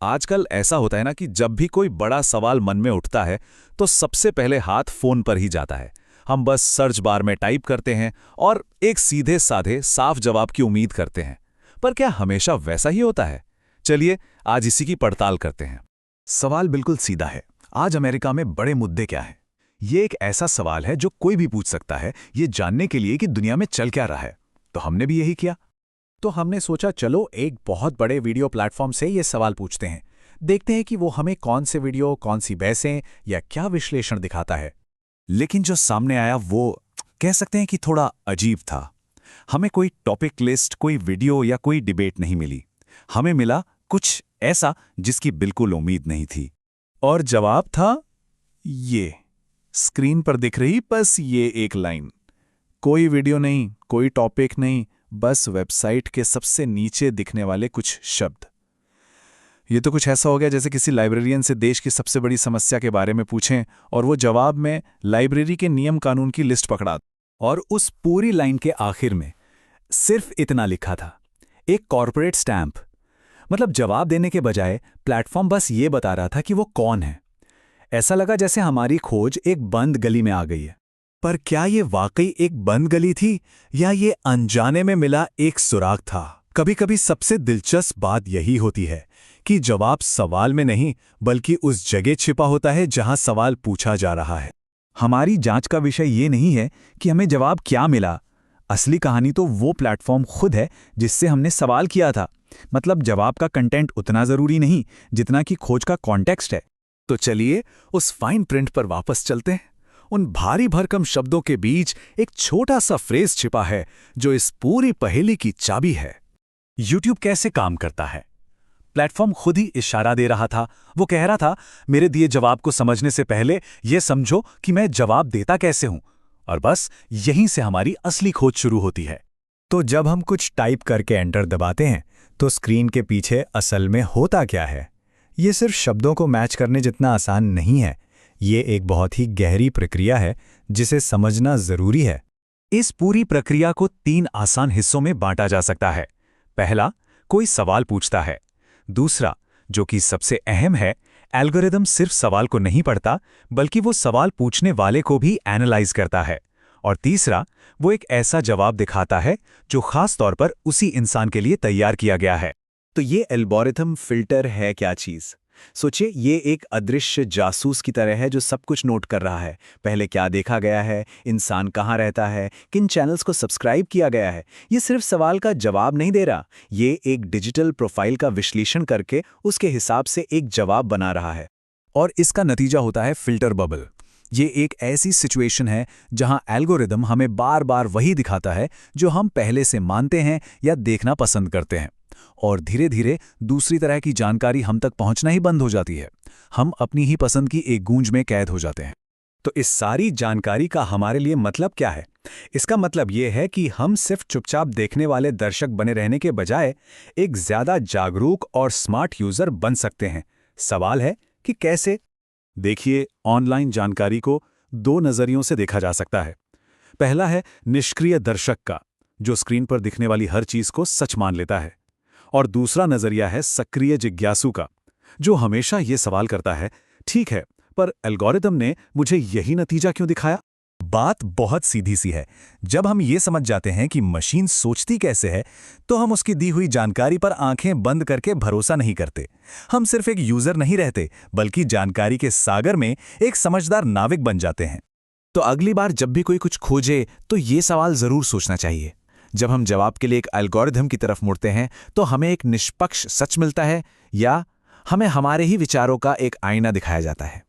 आजकल ऐसा होता है ना कि जब भी कोई बड़ा सवाल मन में उठता है तो सबसे पहले हाथ फोन पर ही जाता है। हम बस सर्च बार में टाइप करते हैं और एक सीधे साधे साफ जवाब की उम्मीद करते हैं। पर क्या हमेशा वैसा ही होता है? चलिए आज इसी की पड़ताल करते हैं। सवाल बिल्कुल सीधा है। आज अमेरिका में बड़े मुद्दे क्या हैं? ये एक ऐसा सवाल है जो कोई भी पूछ सकता है, ये जानने के लिए कि दुनिया में चल क्या रहा है। तो हमने भी यही किया। तो हमने सोचा चलो एक बहुत बड़े वीडियो प्लेटफॉर्म से ये सवाल पूछते हैं। देखते हैं कि वो हमें कौन से वीडियो, कौन सी बहसें या क्या विश्लेषण दिखाता है। लेकिन जो सामने आया वो कह सकते हैं कि थोड़ा अजीब था। हमें कोई टॉपिक लिस्ट, कोई वीडियो या कोई डिबेट नहीं मिली। हमें मिला कुछ ऐसा जिसकी बिल्कुल उम्मीद नहीं थी। और जवाब था ये, स्क्रीन पर दिख रही बस ये एक लाइन। कोई वीडियो नहीं, कोई टॉपिक नहीं, बस वेबसाइट के सबसे नीचे दिखने वाले कुछ शब्द। ये तो कुछ ऐसा हो गया जैसे किसी लाइब्रेरियन से देश की सबसे बड़ी समस्या के बारे में पूछें और वो जवाब में लाइब्रेरी के नियम कानून की लिस्ट पकड़ा। और उस पूरी लाइन के आखिर में सिर्फ इतना लिखा था, एक कॉर्पोरेट स्टैंप। मतलब जवाब देने के बजाय प्लेटफॉर्म बस ये बता रहा था कि वो कौन है। ऐसा लगा जैसे हमारी खोज एक बंद गली में आ गई है। पर क्या ये वाकई एक बंद गली थी या ये अनजाने में मिला एक सुराग था? कभी कभी सबसे दिलचस्प बात यही होती है कि जवाब सवाल में नहीं बल्कि उस जगह छिपा होता है जहां सवाल पूछा जा रहा है। हमारी जांच का विषय ये नहीं है कि हमें जवाब क्या मिला। असली कहानी तो वो प्लेटफॉर्म खुद है जिससे हमने सवाल किया था। मतलब जवाब का कंटेंट उतना जरूरी नहीं जितना कि खोज का कॉन्टेक्स्ट है। तो चलिए उस फाइन प्रिंट पर वापस चलते हैं। उन भारी भरकम शब्दों के बीच एक छोटा सा फ्रेज छिपा है जो इस पूरी पहेली की चाबी है। YouTube कैसे काम करता है? प्लेटफॉर्म खुद ही इशारा दे रहा था। वो कह रहा था, मेरे दिए जवाब को समझने से पहले यह समझो कि मैं जवाब देता कैसे हूं। और बस यहीं से हमारी असली खोज शुरू होती है। तो जब हम कुछ टाइप करके एंटर दबाते हैं तो स्क्रीन के पीछे असल में होता क्या है? ये सिर्फ शब्दों को मैच करने जितना आसान नहीं है। ये एक बहुत ही गहरी प्रक्रिया है जिसे समझना जरूरी है। इस पूरी प्रक्रिया को 3 आसान हिस्सों में बांटा जा सकता है। पहला, कोई सवाल पूछता है। दूसरा, जो कि सबसे अहम है, एल्गोरिदम सिर्फ सवाल को नहीं पढ़ता बल्कि वो सवाल पूछने वाले को भी एनालाइज करता है। और तीसरा, वो एक ऐसा जवाब दिखाता है जो खास तौर पर उसी इंसान के लिए तैयार किया गया है। तो ये एल्गोरिथम फिल्टर है क्या चीज़? सोचिए, ये एक अदृश्य जासूस की तरह है जो सब कुछ नोट कर रहा है। पहले क्या देखा गया है, इंसान कहाँ रहता है, किन चैनल्स को सब्सक्राइब किया गया है। ये सिर्फ सवाल का जवाब नहीं दे रहा, ये एक डिजिटल प्रोफाइल का विश्लेषण करके उसके हिसाब से एक जवाब बना रहा है। और इसका नतीजा होता है फिल्टर बबल। ये एक ऐसी सिचुएशन है जहां एल्गोरिदम हमें बार बार वही दिखाता है जो हम पहले से मानते हैं या देखना पसंद करते हैं। और धीरे धीरे दूसरी तरह की जानकारी हम तक पहुंचना ही बंद हो जाती है। हम अपनी ही पसंद की एक गूंज में कैद हो जाते हैं। तो इस सारी जानकारी का हमारे लिए मतलब क्या है? इसका मतलब ये है कि हम सिर्फ चुपचाप देखने वाले दर्शक बने रहने के बजाय एक ज्यादा जागरूक और स्मार्ट यूजर बन सकते हैं। सवाल है कि कैसे? देखिए, ऑनलाइन जानकारी को 2 नजरियों से देखा जा सकता है। पहला है निष्क्रिय दर्शक का, जो स्क्रीन पर दिखने वाली हर चीज को सच मान लेता है। और दूसरा नजरिया है सक्रिय जिज्ञासु का, जो हमेशा ये सवाल करता है, ठीक है, पर एल्गोरिदम ने मुझे यही नतीजा क्यों दिखाया? बात बहुत सीधी सी है। जब हम ये समझ जाते हैं कि मशीन सोचती कैसे है, तो हम उसकी दी हुई जानकारी पर आंखें बंद करके भरोसा नहीं करते। हम सिर्फ एक यूजर नहीं रहते, बल्कि जानकारी के सागर में एक समझदार नाविक बन जाते हैं। तो अगली बार जब भी कोई कुछ खोजे तो ये सवाल जरूर सोचना चाहिए। जब हम जवाब के लिए एक एल्गोरिथम की तरफ मुड़ते हैं तो हमें एक निष्पक्ष सच मिलता है या हमें हमारे ही विचारों का एक आईना दिखाया जाता है।